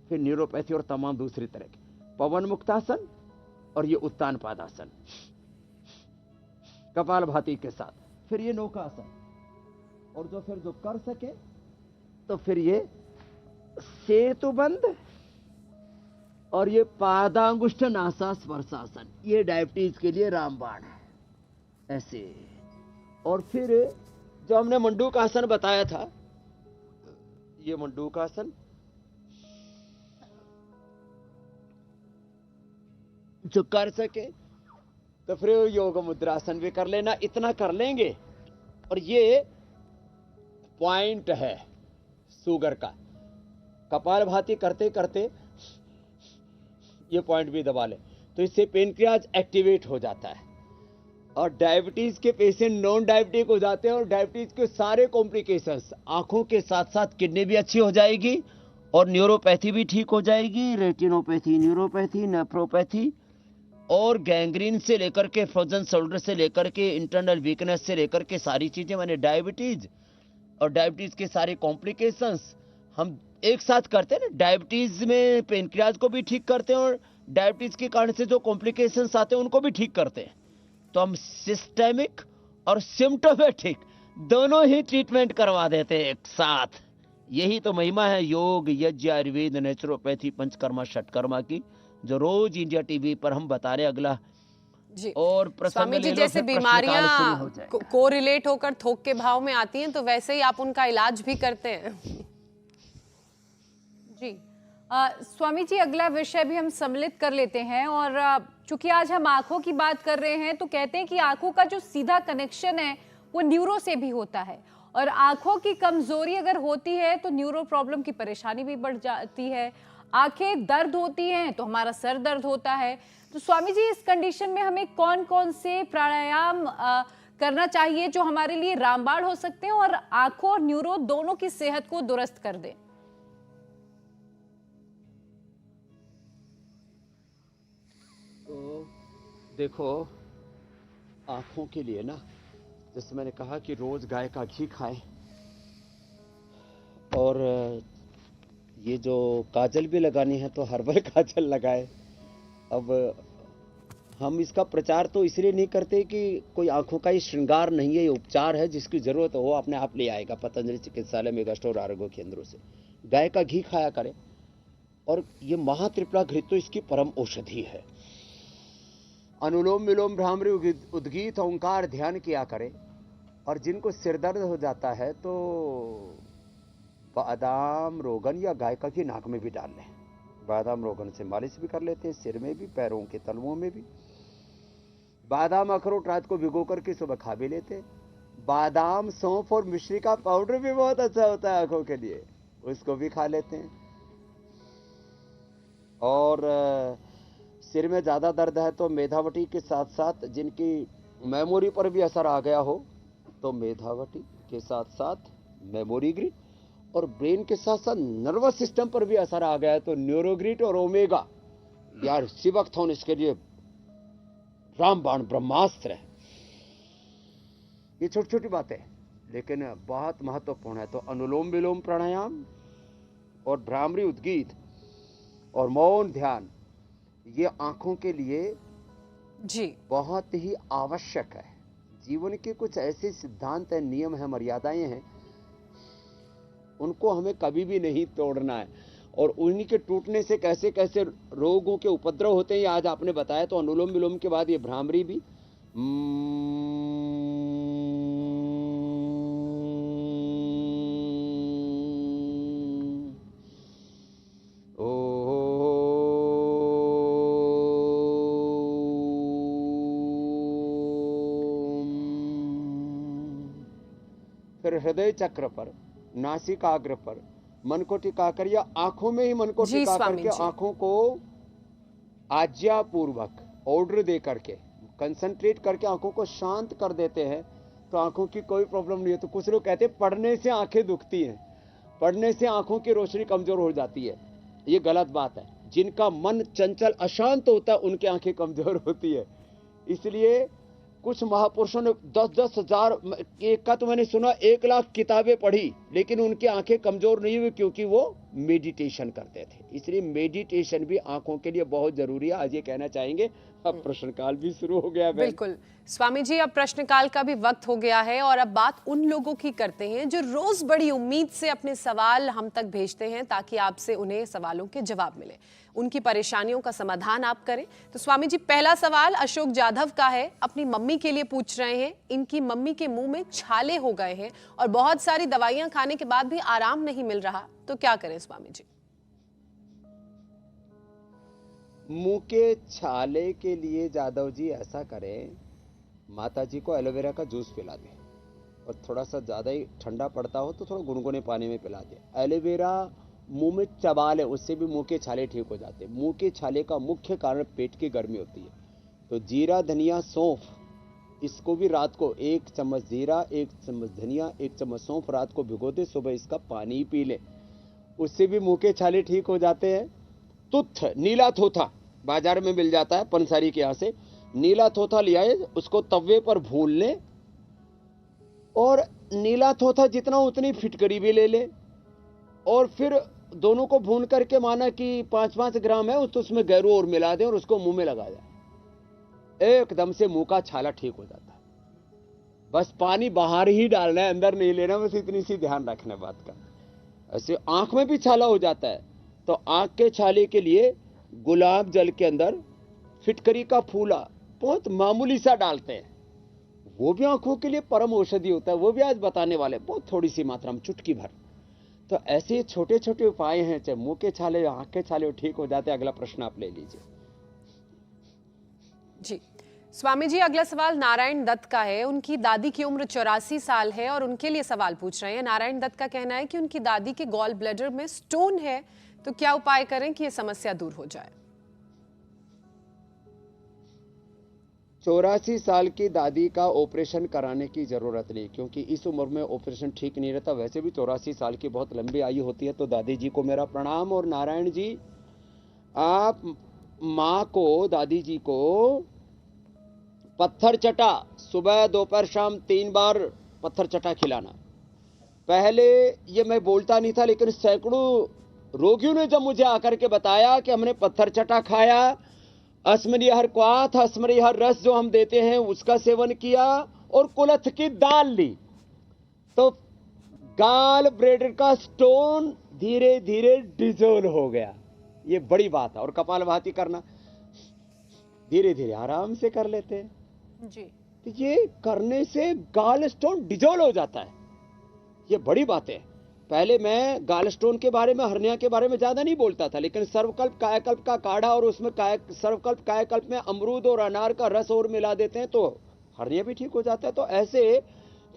फिर न्यूरोपैथी और तमाम दूसरी तरह के। पवन मुक्तासन और ये उत्तान पादासन कपालभाति के साथ, फिर ये नौकासन, और जो कर सके तो फिर ये सेतुबंध और ये पादांगुष्ठ नासा स्पर्शासन, ये डायबिटीज के लिए रामबाण है ऐसे। और फिर जो हमने मंडूकासन बताया था, ये मंडूकासन, जो कर सके तो फिर योग मुद्रासन भी कर लेना। इतना कर लेंगे, और ये पॉइंट है शुगर का। कपालभाति करते करते ये पॉइंट भी दबा ले, तो इससे पेनक्रियाज एक्टिवेट हो जाता है, और डायबिटीज के पेशेंट नॉन डायबिटिक हो जाते हैं, और डायबिटीज के सारे कॉम्प्लिकेशंस, आंखों के साथ साथ किडनी भी अच्छी हो जाएगी और न्यूरोपैथी भी ठीक हो जाएगी, रेटिनोपैथी, न्यूरोपैथी, नेफ्रोपैथी और गैंग्रीन से लेकर के फ्रोजन शोल्डर से लेकर के इंटरनल वीकनेस से लेकर के सारी चीजें, मैंने डायबिटीज और डायबिटीज के सारे कॉम्प्लिकेशंस हम एक साथ करते हैं ना। डायबिटीज में पेनक्रियाज को भी ठीक करते हैं और डायबिटीज के कारण से जो कॉम्प्लिकेशंस आते हैं उनको भी ठीक करते हैं। तो हम सिस्टेमिक और सिम्टोमेटिक दोनों ही ट्रीटमेंट करवा देते हैं एक साथ। यही तो महिमा है योग, यज्ञ, आयुर्वेद, नेचुरोपैथी, पंचकर्मा, षटकर्मा की, जो रोज इंडिया टीवी पर हम बता रहे हैं। अगला जी और स्वामी जी, जैसे बीमारियां को रिलेट होकर थोक के भाव में आती हैं, तो वैसे ही आप उनका इलाज भी करते हैं। जी स्वामी जी, अगला विषय भी हम सम्मिलित कर लेते हैं। और चूंकि आज हम आंखों की बात कर रहे हैं, तो कहते हैं कि आंखों का जो सीधा कनेक्शन है वो न्यूरो से भी होता है, और आंखों की कमजोरी अगर होती है तो न्यूरो प्रॉब्लम की परेशानी भी बढ़ जाती है। आंखें दर्द होती हैं तो हमारा सर दर्द होता है। तो स्वामी जी, इस कंडीशन में हमें कौन कौन से प्राणायाम करना चाहिए जो हमारे लिए रामबाण हो सकते हैं और आंखों और न्यूरो दोनों की सेहत को दुरुस्त कर दें? तो देखो, आंखों के लिए ना, जैसे मैंने कहा कि रोज गाय का घी खाएं, और ये जो काजल भी लगानी है तो हर्बल काजल लगाए। अब हम इसका प्रचार तो इसलिए नहीं करते कि कोई आंखों का ये श्रृंगार नहीं है, ये उपचार है। जिसकी जरूरत है वो अपने आप ले आएगा पतंजलि चिकित्सालय में गस्ट और आरोग्य केंद्रों से। गाय का घी खाया करें, और ये महात्रिपुरा घृत तो इसकी परम औषधि है। अनुलोम विलोम भ्रामरी उद्गीत ओंकार ध्यान किया करें। और जिनको सिर दर्द हो जाता है तो बादाम रोगन या गाय का घी नाक में भी डाल लें। बादाम रोगन से मालिश भी कर लेते हैं, सिर में भी, पैरों के तलवों में भी। बादाम अखरोट रात को भिगो करके सुबह खा भी लेते हैं। बादाम, सौंफ और मिश्री का पाउडर भी बहुत अच्छा होता है आंखों के लिए, उसको भी खा लेते हैं। और सिर में ज्यादा दर्द है तो मेधावटी के साथ साथ जिनकी मेमोरी पर भी असर आ गया हो तो मेधावटी के साथ साथ मेमोरी ग्रिड, और ब्रेन के साथ साथ नर्वस सिस्टम पर भी असर आ गया है तो न्यूरोग्रिड और ओमेगा, यार सिवकथॉन इसके लिए रामबाण ब्रह्मास्त्र है। ये छोटी छोटी बातें लेकिन बहुत महत्वपूर्ण है। तो अनुलोम विलोम प्राणायाम और भ्रामरी उद्गीत और मौन ध्यान, ये आंखों के लिए जी बहुत ही आवश्यक है। जीवन के कुछ ऐसे सिद्धांत हैं, नियम है, मर्यादाएं हैं, उनको हमें कभी भी नहीं तोड़ना है। और उन्हीं के टूटने से कैसे कैसे रोगों के उपद्रव होते हैं, ये आज आपने बताया। तो अनुलोम विलोम के बाद ये भ्रामरी भी, फिर हृदय चक्र पर, नासिकाग्र पर मन को टिकाकर या आंखों में ही मन को जी टिका स्वामी करके जी। आंखों को आज्ञापूर्वक ऑर्डर दे करके कंसंट्रेट करके आंखों को शांत कर देते हैं तो आंखों की कोई प्रॉब्लम नहीं है। तो कुछ लोग कहते हैं पढ़ने से आंखें दुखती हैं, पढ़ने से आंखों की रोशनी कमजोर हो जाती है। ये गलत बात है। जिनका मन चंचल अशांत होता है उनकी आंखें कमजोर होती है। इसलिए कुछ महापुरुषों ने 10-10 हजार, एक का तो मैंने सुना 1 लाख किताबें पढ़ी, लेकिन उनकी आंखें कमजोर नहीं हुई क्योंकि वो मेडिटेशन करते थे। इसलिए मेडिटेशन भी आंखों के लिए बहुत जरूरी है। आज ये कहना चाहेंगे। अब प्रश्नकाल भी शुरू हो गया। बिल्कुल स्वामी जी, अब प्रश्नकाल का भी वक्त हो गया है और अब बात उन लोगों की करते हैं जो रोज बड़ी उम्मीद से अपने सवाल हम तक भेजते हैं ताकि आपसे उन्हें सवालों के जवाब मिले, उनकी परेशानियों का समाधान आप करें। तो स्वामी जी, पहला सवाल अशोक जाधव का है। अपनी मम्मी के लिए पूछ रहे हैं। इनकी मम्मी के मुंह में छाले हो गए हैं और बहुत सारी दवाइयां खाने के बाद भी आराम नहीं मिल रहा, तो क्या करें स्वामी जी? मुंह के छाले के लिए जादव जी ऐसा करें, माता जी को एलोवेरा का जूस पिला दें और थोड़ा सा ज्यादा ही ठंडा पड़ता हो तो थोड़ा गुनगुने पानी में पिला दें। एलोवेरा मुंह में चबा लें, उससे भी मुंह के छाले ठीक हो जाते हैं। मुंह के छाले का मुख्य कारण पेट की गर्मी होती है। तो जीरा, धनिया, सौंफ, इसको भी रात को 1 चम्मच जीरा, 1 चम्मच धनिया, 1 चम्मच सौंफ रात को भिगो दे, सुबह इसका पानी पी लें। उससे भी मुंह के छाले ठीक हो जाते हैं। तुत्थ, नीला थोथा बाजार में मिल जाता है पंसारी के यहाँ से। नीला थोथा ले आए, उसको तवे पर भून ले, और नीला थोथा जितना उतनी फिटकरी भी ले ले, और फिर दोनों को भून करके माना कि 5-5 ग्राम है तो उसमें गैरू और मिला दें और उसको मुंह में लगा दें। एकदम से मुंह का छाला ठीक हो जाता है। बस पानी बाहर ही डालना है, अंदर नहीं लेना, बस इतनी सी ध्यान रखना बात का। ऐसे आंख में भी छाला हो जाता है तो आंख के छाले के लिए गुलाब जल के अंदर फिटकरी का फूला बहुत मामूली सा डालते हैं, वो भी आंखों के लिए परम औषधि होता है। वो भी आज बताने वाले, बहुत थोड़ी सी मात्रा में, चुटकी भर। तो ऐसे छोटे छोटे उपाय हैं, चाहे मुंह के छाले या आंख के छाले ठीक हो जाते हैं। अगला प्रश्न आप ले लीजिए जी। स्वामी जी, अगला सवाल नारायण दत्त का है। उनकी दादी की उम्र 84 साल है और उनके लिए सवाल पूछ रहे हैं। नारायण दत्त का कहना है कि उनकी दादी के गॉल ब्लैडर में स्टोन है, तो क्या उपाय करें कि यह समस्या दूर हो जाए? 84 साल की दादी का ऑपरेशन कराने की जरूरत नहीं, क्योंकि इस उम्र में ऑपरेशन ठीक नहीं रहता। वैसे भी 84 साल की बहुत लंबी आयु होती है। तो दादी जी को मेरा प्रणाम। और नारायण जी, आप माँ को, दादी जी को पत्थर चटा सुबह दोपहर शाम 3 बार पत्थर चटा खिलाना। पहले ये मैं बोलता नहीं था, लेकिन सैकड़ों रोगियों ने जब मुझे आकर के बताया कि हमने पत्थर चटा खाया, अश्मरी हर क्वाथ, अश्मरी हर रस जो हम देते हैं उसका सेवन किया, और कुलथ की दाल ली, तो गाल ब्लैडर का स्टोन धीरे धीरे डिजोल्व हो गया। ये बड़ी बात है। और कपालभाति करना धीरे धीरे आराम से कर लेते हैं जी। तो ये करने से गाल स्टोन डिजोल्व हो जाता है। ये बड़ी बात है। पहले मैं गाल स्टोन के बारे में, हर्निया के बारे में ज्यादा नहीं बोलता था, लेकिन सर्वकल्प कायाकल्प का काढ़ा और उसमें सर्वकल्प कायाकल्प में अमरूद और अनार का रस और मिला देते हैं तो हर्निया भी ठीक हो जाता है। तो ऐसे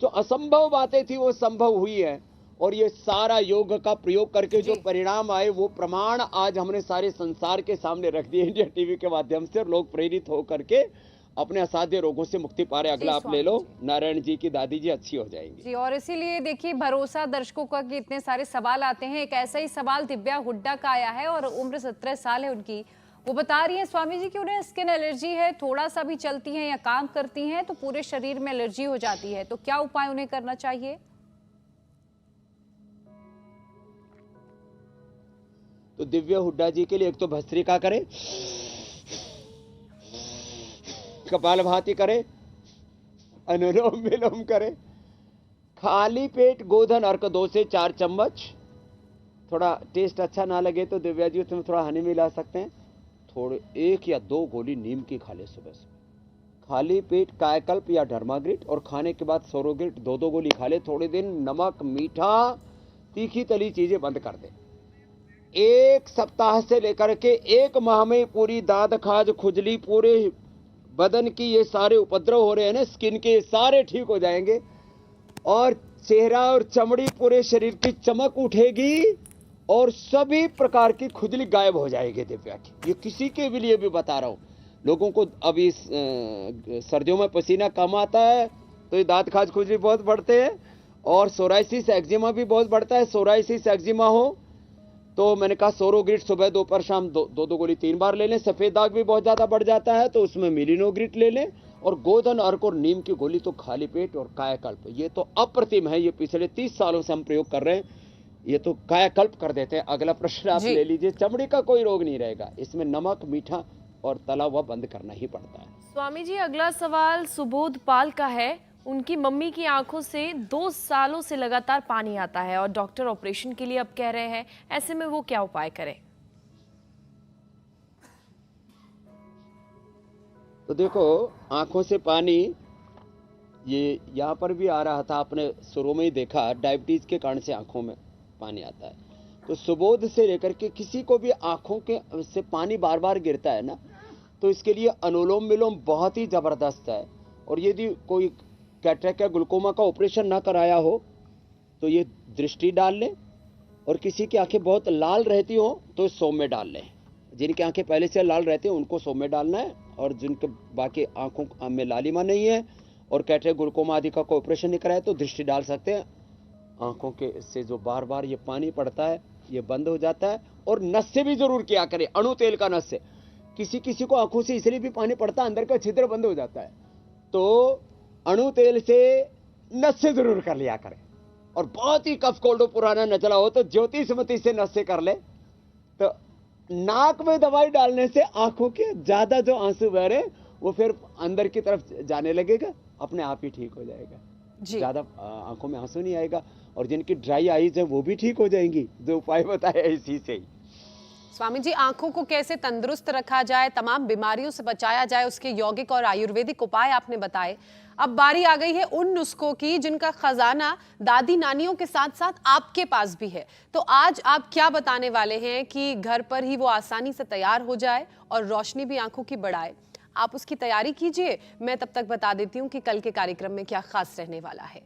जो असंभव बातें थी वो संभव हुई है, और ये सारा योग का प्रयोग करके जो परिणाम आए वो प्रमाण आज हमने सारे संसार के सामने रख दिए इंडिया टीवी के माध्यम से, और लोग प्रेरित होकर के अपने असाध्य रोगों से मुक्ति पा रहे। अगला आप ले लो। नारायण जी की दादी जी अच्छी हो जाएंगी जी। और इसीलिए देखिए भरोसा दर्शकों का कि इतने सारे सवाल आते हैं। एक ऐसा ही सवाल दिव्या हुड्डा का आया है और उम्र 17 साल है उनकी। वो बता रही है स्वामी जी कि उन्हें स्किन एलर्जी है, थोड़ा सा भी चलती हैं या काम करती हैं तो पूरे शरीर में एलर्जी हो जाती है, तो क्या उपाय उन्हें करना चाहिए? तो दिव्या हुड्डा जी के लिए एक तो भस्त्रिका करे, कपालभाति करे, अनुलोम विलोम करे, खाली पेट गोधन अर्क 2 से 4 चम्मच। थोड़ा टेस्ट अच्छा ना लगे तो दिव्या जी उसमें थोड़ा हनी मिला सकते हैं। थोड़े 1 या 2 गोली नीम की खा ले सुबह से। खाली पेट कायाकल्प या डर्माग्रिट, और खाने के बाद सोरोग्रिट 2-2 गोली खा ले। थोड़े दिन नमक, मीठा, तीखी तली चीजें बंद कर दे। 1 सप्ताह से लेकर के 1 माह में पूरी दाद, खाज, खुजली, पूरे बदन की ये सारे उपद्रव हो रहे हैं ना स्किन के, सारे ठीक हो जाएंगे, और चेहरा और चमड़ी, पूरे शरीर की चमक उठेगी, और सभी प्रकार की खुजली गायब हो जाएगी दिव्या की। ये किसी के भी लिए भी बता रहा हूं। लोगों को अभी सर्दियों में पसीना कम आता है तो ये दांत, खाज, खुजली बहुत बढ़ते हैं, और सोराइसिस एक्जिमा भी बहुत बढ़ता है। सोराइसिस एक्जिमा हो तो मैंने कहा सोरोग्रिट सुबह दोपहर शाम 2-2 गोली 3 बार ले लें। सफेद दाग भी बहुत ज्यादा बढ़ जाता है तो उसमें मिलिनोग्रिट ले लें, और गोधन, अर्क और नीम की गोली तो खाली पेट, और कायाकल्प ये तो अप्रतिम है। ये पिछले 30 सालों से हम प्रयोग कर रहे हैं, ये तो कायाकल्प कर देते हैं। अगला प्रश्न आप ले लीजिए। चमड़ी का कोई रोग नहीं रहेगा, इसमें नमक, मीठा और तला हुआ बंद करना ही पड़ता है। स्वामी जी, अगला सवाल सुबोध पाल का है। उनकी मम्मी की आंखों से 2 सालों से लगातार पानी आता है और डॉक्टर ऑपरेशन के लिए अब कह रहे हैं, ऐसे में वो क्या उपाय करें? तो देखो, आंखों से पानी ये यहाँ पर भी आ रहा था, आपने शुरू में ही देखा, डायबिटीज के कारण से आंखों में पानी आता है। तो सुबोध से लेकर के किसी को भी आंखों के से पानी बार बार गिरता है ना, तो इसके लिए अनुलोम विलोम बहुत ही जबरदस्त है। और यदि कोई कैटरेक्ट या ग्लूकोमा का ऑपरेशन ना कराया हो तो ये दृष्टि डाल लें, और किसी की आंखें बहुत लाल रहती हो तो सौम्य डाल लें। जिनकी आंखें पहले से लाल रहती हैं उनको सौम्य डालना है, और जिनके बाकी आंखों में लालिमा नहीं है और कैटरेक्ट, ग्लूकोमा आदि का कोई ऑपरेशन नहीं कराया तो दृष्टि डाल सकते हैं। आंखों के से जो बार बार ये पानी पड़ता है ये बंद हो जाता है। और नस से भी जरूर किया करें, अणु तेल का नस से। किसी किसी को आंखों से इसलिए भी पानी पड़ता है, अंदर का छिद्र बंद हो जाता है, तो अणु तेल से नस से जरूर कर लिया करें। और बहुत ही कफ कोल्ड पुराना नचला हो तो ज्योतिषमती से नस से कर ले। तो नाक में दवाई डालने से आंखों के ज्यादा जो आंसू बह रहे वो फिर अंदर की तरफ जाने लगेगा, अपने आप ही ठीक हो जाएगा, ज्यादा आंखों में आंसू नहीं आएगा। और जिनकी ड्राई आईज है वो भी ठीक हो जाएंगी, जो उपाय बताया इसी से ही। स्वामी जी, आंखों को कैसे तंदुरुस्त रखा जाए, तमाम बीमारियों से बचाया जाए, उसके यौगिक और आयुर्वेदिक उपाय आपने बताए। अब बारी आ गई है उन नुस्खों की जिनका खजाना दादी नानियों के साथ साथ आपके पास भी है। तो आज आप क्या बताने वाले हैं कि घर पर ही वो आसानी से तैयार हो जाए और रोशनी भी आंखों की बढ़ाए? आप उसकी तैयारी कीजिए। मैं तब तक बता देती हूं कि कल के कार्यक्रम में क्या खास रहने वाला है।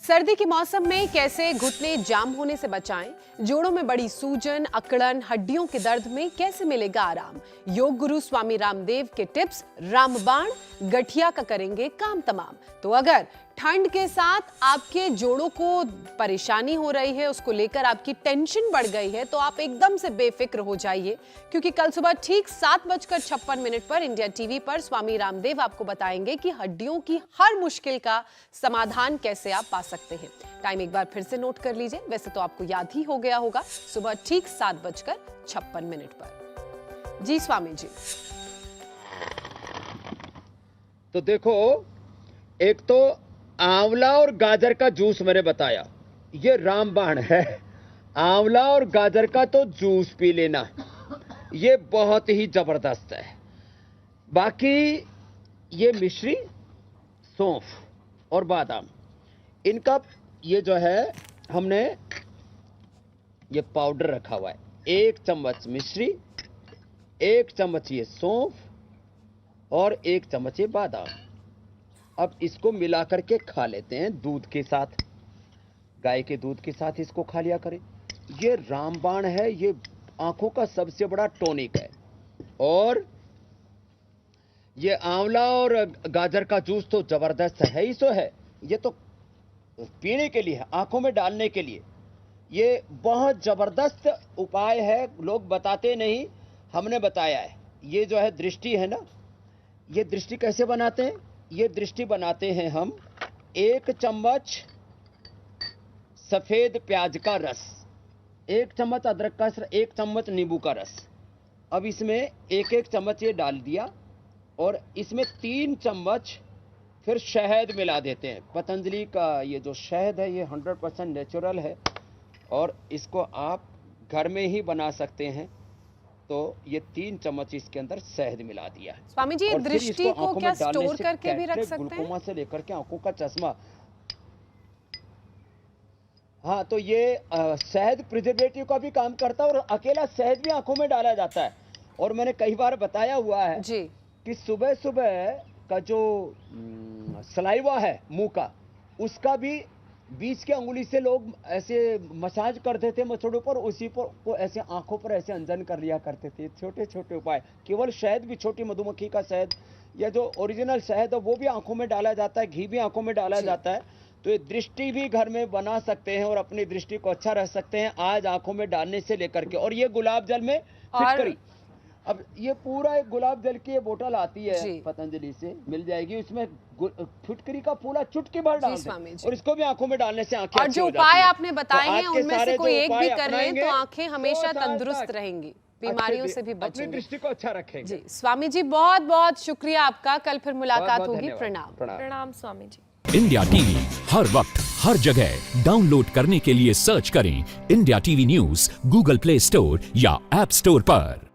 सर्दी के मौसम में कैसे घुटने जाम होने से बचाएं, जोड़ों में बड़ी सूजन, अकड़न, हड्डियों के दर्द में कैसे मिलेगा आराम, योग गुरु स्वामी रामदेव के टिप्स, रामबाण, गठिया का करेंगे काम तमाम। तो अगर ठंड के साथ आपके जोड़ों को परेशानी हो रही है, उसको लेकर आपकी टेंशन बढ़ गई है, तो आप एकदम से बेफिक्र हो जाइए, क्योंकि कल सुबह ठीक 7:56 पर इंडिया टीवी पर स्वामी रामदेव आपको बताएंगे कि हड्डियों की हर मुश्किल का समाधान कैसे आप पा सकते हैं। टाइम एक बार फिर से नोट कर लीजिए, वैसे तो आपको याद ही हो गया होगा, सुबह ठीक 7:56 पर। जी स्वामी जी। तो देखो, एक तो आंवला और गाजर का जूस मैंने बताया, ये रामबाण है। आंवला और गाजर का तो जूस पी लेना, ये बहुत ही जबरदस्त है। बाकी ये मिश्री, सौंफ और बादाम, इनका ये जो है हमने ये पाउडर रखा हुआ है। 1 चम्मच मिश्री, 1 चम्मच ये सौंफ और 1 चम्मच ये बादाम। अब इसको मिला करके खा लेते हैं दूध के साथ, गाय के दूध के साथ इसको खा लिया करें। ये रामबाण है, ये आंखों का सबसे बड़ा टॉनिक है। और ये आंवला और गाजर का जूस तो जबरदस्त है ही, सो है। ये तो पीने के लिए है, आंखों में डालने के लिए ये बहुत जबरदस्त उपाय है। लोग बताते नहीं, हमने बताया है। ये जो है दृष्टि है ना, ये दृष्टि कैसे बनाते हैं? ये दृष्टि बनाते हैं हम 1 चम्मच सफेद प्याज का रस, 1 चम्मच अदरक का रस, 1 चम्मच नींबू का रस। अब इसमें 1-1 चम्मच ये डाल दिया और इसमें 3 चम्मच फिर शहद मिला देते हैं। पतंजलि का ये जो शहद है ये 100% नेचुरल है और इसको आप घर में ही बना सकते हैं। तो ये 3 चम्मच इसके अंदर शहद मिला दिया। स्वामी जी, दृष्टि को क्या स्टोर करके भी रख सकते हैं? ग्लूकोमा से लेकर के आंखों का चश्मा, हाँ, तो ये शहद प्रिजर्वेटिव का भी काम करता है और अकेला शहद भी आंखों में डाला जाता है। और मैंने कई बार बताया हुआ है जी कि सुबह सुबह का जो सलाइवा है मुंह का, उसका भी बीच के अंगुली से लोग ऐसे मसाज करते थे मच्छरों पर, उसी पर को ऐसे आंखों पर ऐसे अंजन कर लिया करते थे। छोटे छोटे उपाय, केवल शहद भी, छोटी मधुमक्खी का शहद या जो ओरिजिनल शहद है वो भी आंखों में डाला जाता है, घी भी आंखों में डाला जाता है। तो ये दृष्टि भी घर में बना सकते हैं और अपनी दृष्टि को अच्छा रख सकते हैं आज आंखों में डालने से लेकर के। और ये गुलाब जल में फिटकरी, अब ये पूरा एक गुलाब जल की ये बोतल आती है पतंजलि से, मिल जाएगी। इसमें फिटकरी का पूरा चुटकी भर डाल दें और इसको भी आंखों में डालने से आंखें और जो उपाय आपने बताए हैं उनमें से कोई एक भी कर लें तो आंखें हमेशा तंदुरुस्त रहेंगी, बीमारियों से भी बचेंगी, अपनी दृष्टि को अच्छा रखेंगे। जी स्वामी जी, बहुत बहुत शुक्रिया आपका। कल फिर मुलाकात होगी। प्रणाम। प्रणाम स्वामी जी। इंडिया टीवी हर वक्त हर जगह डाउनलोड करने के लिए सर्च करें India TV news Google play store या ऐप स्टोर पर।